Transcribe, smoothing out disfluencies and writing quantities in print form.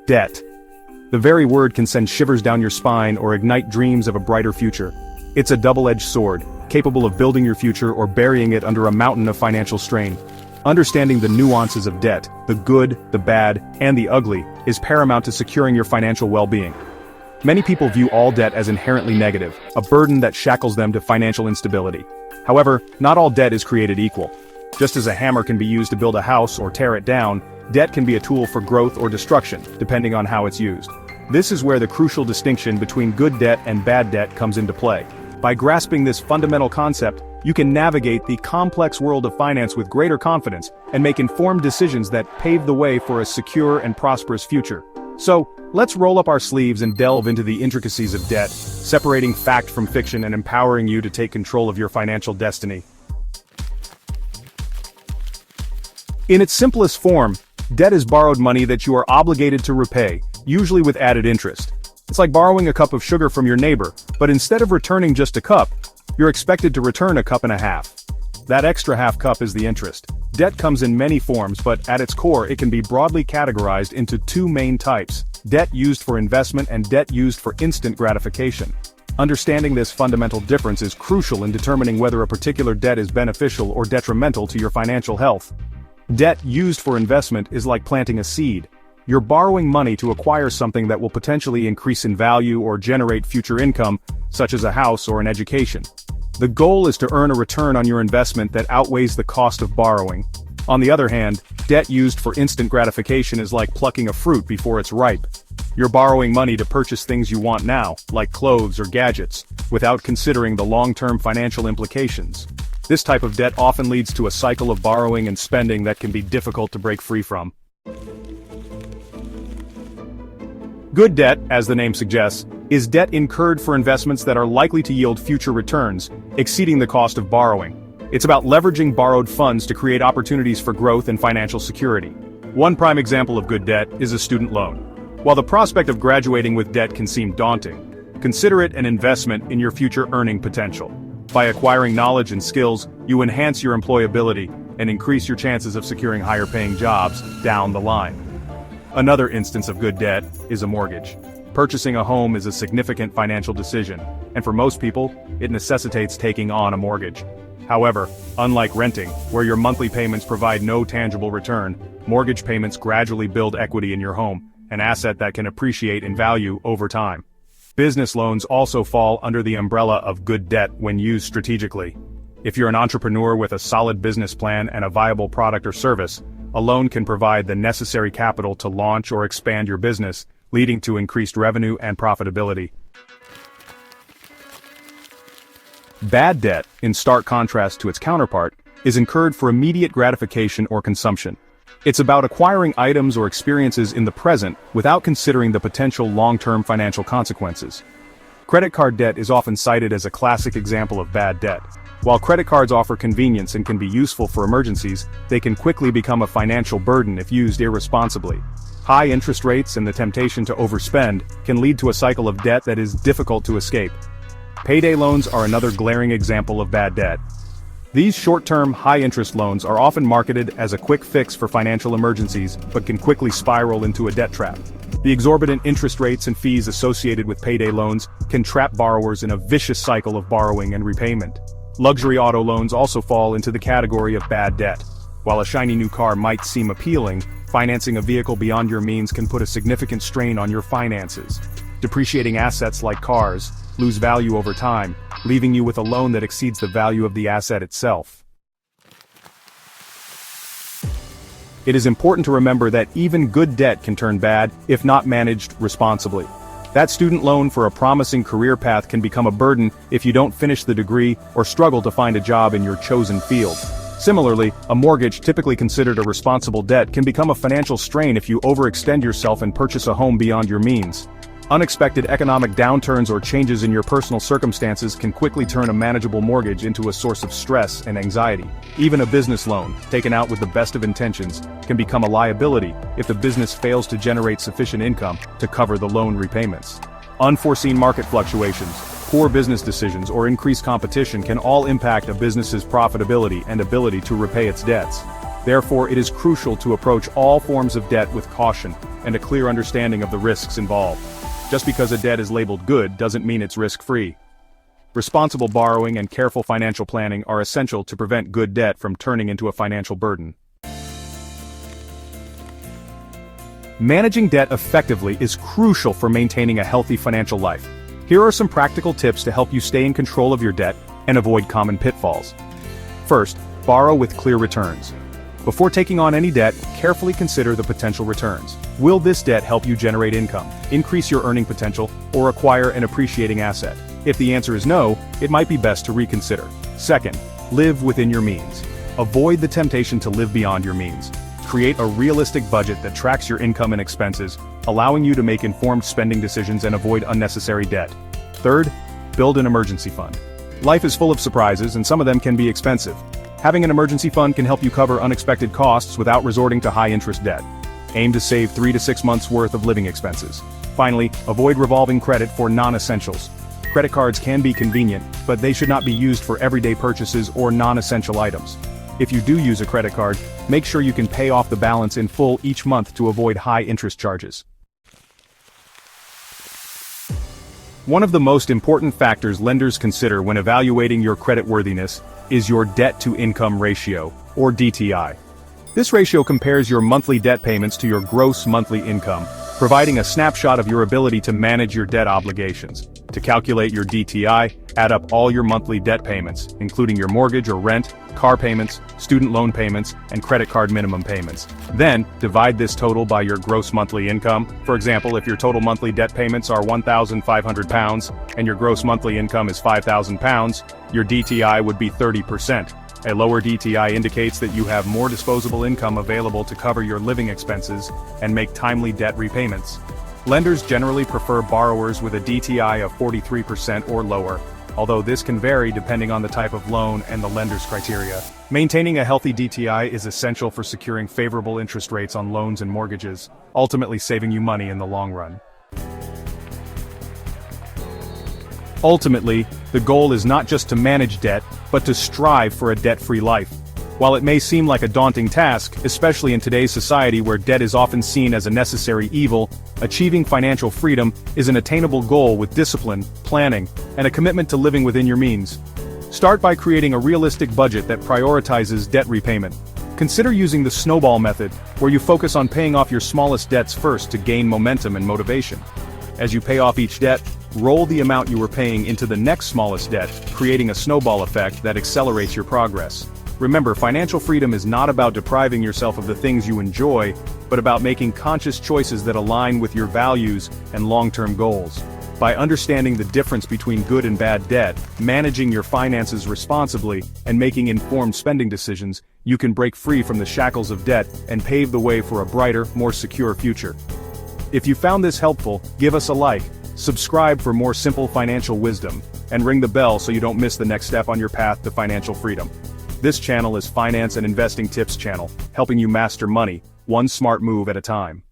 Debt. The very word can send shivers down your spine or ignite dreams of a brighter future. It's a double-edged sword, capable of building your future or burying it under a mountain of financial strain. Understanding the nuances of debt, the good, the bad, and the ugly, is paramount to securing your financial well-being. Many people view all debt as inherently negative, a burden that shackles them to financial instability. However, not all debt is created equal. Just as a hammer can be used to build a house or tear it down, debt can be a tool for growth or destruction, depending on how it's used. This is where the crucial distinction between good debt and bad debt comes into play. By grasping this fundamental concept, you can navigate the complex world of finance with greater confidence and make informed decisions that pave the way for a secure and prosperous future. So, let's roll up our sleeves and delve into the intricacies of debt, separating fact from fiction and empowering you to take control of your financial destiny. In its simplest form, debt is borrowed money that you are obligated to repay, usually with added interest. It's like borrowing a cup of sugar from your neighbor, but instead of returning just a cup, you're expected to return a cup and a half. That extra half cup is the interest. Debt comes in many forms, but at its core it can be broadly categorized into two main types: debt used for investment and debt used for instant gratification. Understanding this fundamental difference is crucial in determining whether a particular debt is beneficial or detrimental to your financial health. Debt used for investment is like planting a seed. You're borrowing money to acquire something that will potentially increase in value or generate future income, such as a house or an education. The goal is to earn a return on your investment that outweighs the cost of borrowing. On the other hand, debt used for instant gratification is like plucking a fruit before it's ripe. You're borrowing money to purchase things you want now, like clothes or gadgets, without considering the long-term financial implications. This type of debt often leads to a cycle of borrowing and spending that can be difficult to break free from. Good debt, as the name suggests, is debt incurred for investments that are likely to yield future returns, exceeding the cost of borrowing. It's about leveraging borrowed funds to create opportunities for growth and financial security. One prime example of good debt is a student loan. While the prospect of graduating with debt can seem daunting, consider it an investment in your future earning potential. By acquiring knowledge and skills, you enhance your employability and increase your chances of securing higher-paying jobs down the line. Another instance of good debt is a mortgage. Purchasing a home is a significant financial decision, and for most people, it necessitates taking on a mortgage. However, unlike renting, where your monthly payments provide no tangible return, mortgage payments gradually build equity in your home, an asset that can appreciate in value over time. Business loans also fall under the umbrella of good debt when used strategically. If you're an entrepreneur with a solid business plan and a viable product or service, a loan can provide the necessary capital to launch or expand your business, leading to increased revenue and profitability. Bad debt, in stark contrast to its counterpart, is incurred for immediate gratification or consumption. It's about acquiring items or experiences in the present without considering the potential long-term financial consequences. Credit card debt is often cited as a classic example of bad debt. While credit cards offer convenience and can be useful for emergencies, they can quickly become a financial burden if used irresponsibly. High interest rates and the temptation to overspend can lead to a cycle of debt that is difficult to escape. Payday loans are another glaring example of bad debt. These short-term, high-interest loans are often marketed as a quick fix for financial emergencies, but can quickly spiral into a debt trap. The exorbitant interest rates and fees associated with payday loans can trap borrowers in a vicious cycle of borrowing and repayment. Luxury auto loans also fall into the category of bad debt. While a shiny new car might seem appealing, financing a vehicle beyond your means can put a significant strain on your finances. Depreciating assets like cars lose value over time, leaving you with a loan that exceeds the value of the asset itself. It is important to remember that even good debt can turn bad if not managed responsibly. That student loan for a promising career path can become a burden if you don't finish the degree or struggle to find a job in your chosen field. Similarly, a mortgage, typically considered a responsible debt, can become a financial strain if you overextend yourself and purchase a home beyond your means. Unexpected economic downturns or changes in your personal circumstances can quickly turn a manageable mortgage into a source of stress and anxiety. Even a business loan, taken out with the best of intentions, can become a liability if the business fails to generate sufficient income to cover the loan repayments. Unforeseen market fluctuations, poor business decisions, or increased competition can all impact a business's profitability and ability to repay its debts. Therefore, it is crucial to approach all forms of debt with caution and a clear understanding of the risks involved. Just because a debt is labeled good doesn't mean it's risk-free. Responsible borrowing and careful financial planning are essential to prevent good debt from turning into a financial burden. Managing debt effectively is crucial for maintaining a healthy financial life. Here are some practical tips to help you stay in control of your debt and avoid common pitfalls. First, borrow with clear returns. Before taking on any debt, carefully consider the potential returns. Will this debt help you generate income, increase your earning potential, or acquire an appreciating asset? If the answer is no, it might be best to reconsider. Second, live within your means. Avoid the temptation to live beyond your means. Create a realistic budget that tracks your income and expenses, allowing you to make informed spending decisions and avoid unnecessary debt. Third, build an emergency fund. Life is full of surprises, and some of them can be expensive. Having an emergency fund can help you cover unexpected costs without resorting to high-interest debt. Aim to save 3 to 6 months' worth of living expenses. Finally, avoid revolving credit for non-essentials. Credit cards can be convenient, but they should not be used for everyday purchases or non-essential items. If you do use a credit card, make sure you can pay off the balance in full each month to avoid high interest charges. One of the most important factors lenders consider when evaluating your creditworthiness is your debt-to-income ratio, or DTI. This ratio compares your monthly debt payments to your gross monthly income, providing a snapshot of your ability to manage your debt obligations. To calculate your DTI, add up all your monthly debt payments, including your mortgage or rent, car payments, student loan payments, and credit card minimum payments. Then, divide this total by your gross monthly income. For example, if your total monthly debt payments are £1,500 and your gross monthly income is £5,000, your DTI would be 30%. A lower DTI indicates that you have more disposable income available to cover your living expenses and make timely debt repayments. Lenders generally prefer borrowers with a DTI of 43% or lower, although this can vary depending on the type of loan and the lender's criteria. Maintaining a healthy DTI is essential for securing favorable interest rates on loans and mortgages, ultimately saving you money in the long run. Ultimately, the goal is not just to manage debt, but to strive for a debt-free life. While it may seem like a daunting task, especially in today's society where debt is often seen as a necessary evil, achieving financial freedom is an attainable goal with discipline, planning, and a commitment to living within your means. Start by creating a realistic budget that prioritizes debt repayment. Consider using the snowball method, where you focus on paying off your smallest debts first to gain momentum and motivation. As you pay off each debt, roll the amount you were paying into the next smallest debt, creating a snowball effect that accelerates your progress. Remember, financial freedom is not about depriving yourself of the things you enjoy, but about making conscious choices that align with your values and long-term goals. By understanding the difference between good and bad debt, managing your finances responsibly, and making informed spending decisions, you can break free from the shackles of debt and pave the way for a brighter, more secure future. If you found this helpful, give us a like, subscribe for more simple financial wisdom, and ring the bell so you don't miss the next step on your path to financial freedom. This channel is Finance and Investing Tips channel, helping you master money, one smart move at a time.